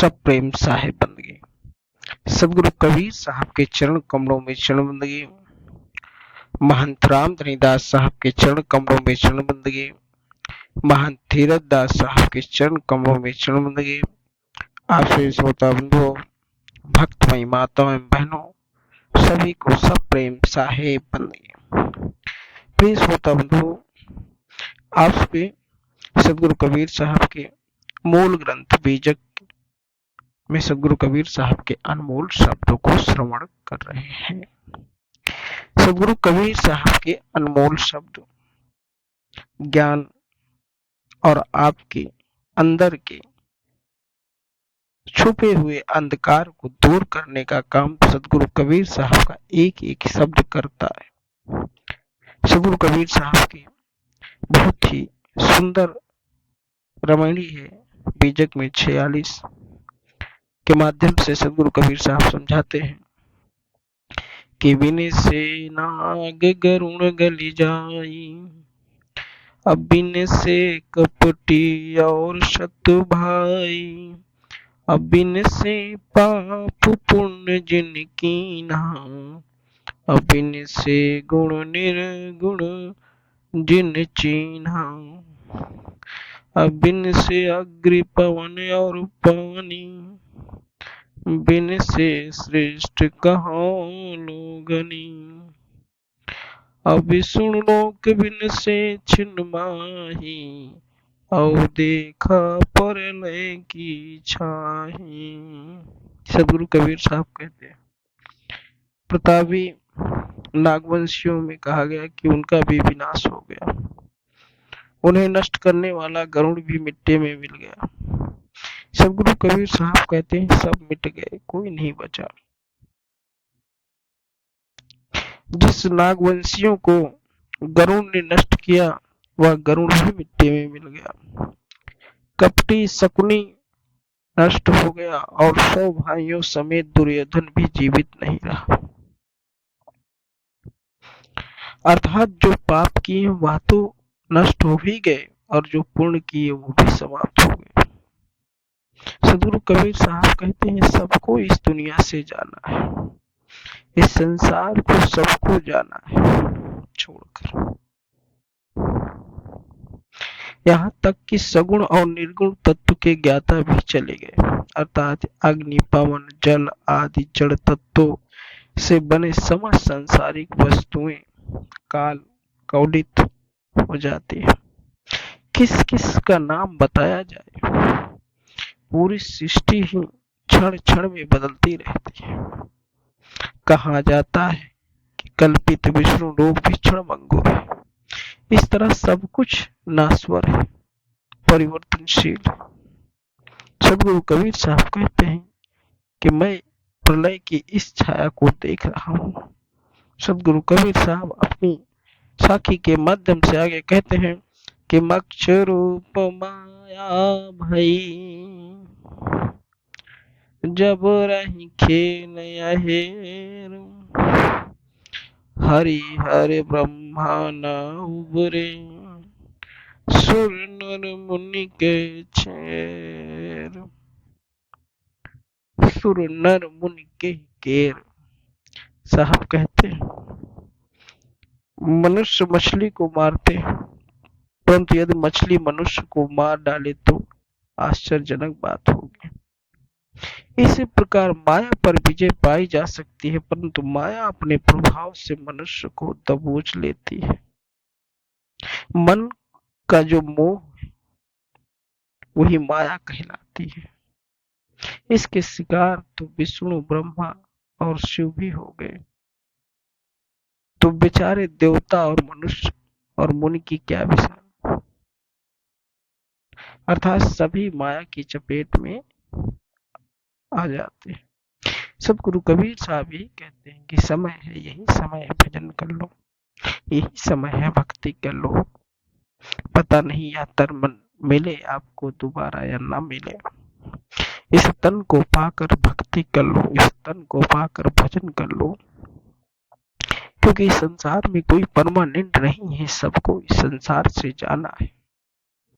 सब प्रेम साहेब बंदगी। सदगुरु कबीर साहब के चरण कमलों में चरण बंदगी। महंत राम धनीदास साहब के चरण कमलों में चरण बंदगी। महंत धीरज दास साहब के चरण कमलों में चरण बंदगी। आपसे श्रोता बंधुओं, भक्तमयी माताओं एवं बहनों, सभी को सब प्रेम साहेब बंदगी। प्रिय श्रोता बंधुओं, आपसे सदगुरु कबीर साहब के मूल ग्रंथ बीजक में सदगुरु कबीर साहब के अनमोल शब्दों को श्रवण कर रहे हैं। सदगुरु कबीर साहब के अनमोल शब्द ज्ञान और आपके अंदर के छुपे हुए अंधकार को दूर करने का काम सदगुरु कबीर साहब का एक एक शब्द करता है। सदगुरु कबीर साहब की बहुत ही सुंदर रमणी है बीजक में 46 के माध्यम से सदगुरु कबीर साहब समझाते हैं कि बिन से नाग गरुण गली जाई, अब बिन से कपटी और शत्रु भाई, अब बिन से पाप पुण्य जिन कीन्हा, अब बिन से गुण निर्गुण जिन चीन्हा, अब बिन से अग्नि पवन और पानी, बिन से श्रेष्ठ कहाँ लोगनी, अब सुन लोक बिन से छिन्न माही, और देखा परलय की छाही। सदगुरु कबीर साहब कहते हैं, प्रतापी नागवंशियों में कहा गया कि उनका भी विनाश हो गया, उन्हें नष्ट करने वाला गरुड़ भी मिट्टी में मिल गया। सदगुरु कबीर साहब कहते हैं सब मिट गए, कोई नहीं बचा। जिस नागवंशियों को गरुड़ ने नष्ट किया वह गरुड़ भी मिट्टी में मिल गया। कपटी शकुनी नष्ट हो गया और 100 भाइयों समेत दुर्योधन भी जीवित नहीं रहा। अर्थात जो पाप किए वह तो नष्ट हो ही गए और जो पुण्य किए वो भी समाप्त हो गए। सदगुरु कबीर साहब कहते हैं सबको इस दुनिया से जाना है, इस संसार को सबको जाना है छोड़कर। यहाँ तक कि सगुण और निर्गुण तत्व के ज्ञाता भी चले गए, अर्थात अग्नि पवन जल आदि जड़ तत्वों से बने समस्त सांसारिक वस्तुएं काल कौलित हो जाती है। किस किस का नाम बताया जाए, पूरी सृष्टि ही क्षण क्षण में बदलती रहती है। कहा जाता है कि कल्पित विष्णु लोक भी क्षणभंगुर है। इस तरह सब कुछ नाश्वर है, परिवर्तनशील। सदगुरु कबीर साहब कहते हैं कि मैं प्रलय की इस छाया को देख रहा हूं। सदगुरु कबीर साहब अपनी साखी के माध्यम से आगे कहते हैं कि मक्ष रूप माया भई, जब रही खेल अहेर, हरि हर ब्रह्मा न उबरे, सुर नर मुनि के छेर, सुर नर मुनि के केर। साहब कहते हैं मनुष्य मछली को मारते हैं, परंतु यदि मछली मनुष्य को मार डाले तो आश्चर्यजनक बात होगी। इसी प्रकार माया पर विजय पाई जा सकती है, परंतु माया अपने प्रभाव से मनुष्य को दबोच लेती है। मन का जो मोह है वही माया कहलाती है। इसके शिकार तो विष्णु ब्रह्मा और शिव भी हो गए, तो बेचारे देवता और मनुष्य और मुनि की क्या विशाल। अर्थात सभी माया की चपेट में आ जाते हैं। सदगुरु कबीर साहब यही कहते हैं कि समय है, यही समय है भजन कर लो, यही समय है भक्ति कर लो। पता नहीं या तन मिले आपको दोबारा या ना मिले। इस तन को पाकर भक्ति कर लो, इस तन को पाकर भजन कर लो, क्योंकि इस संसार में कोई परमानेंट नहीं है, सबको इस संसार से जाना है।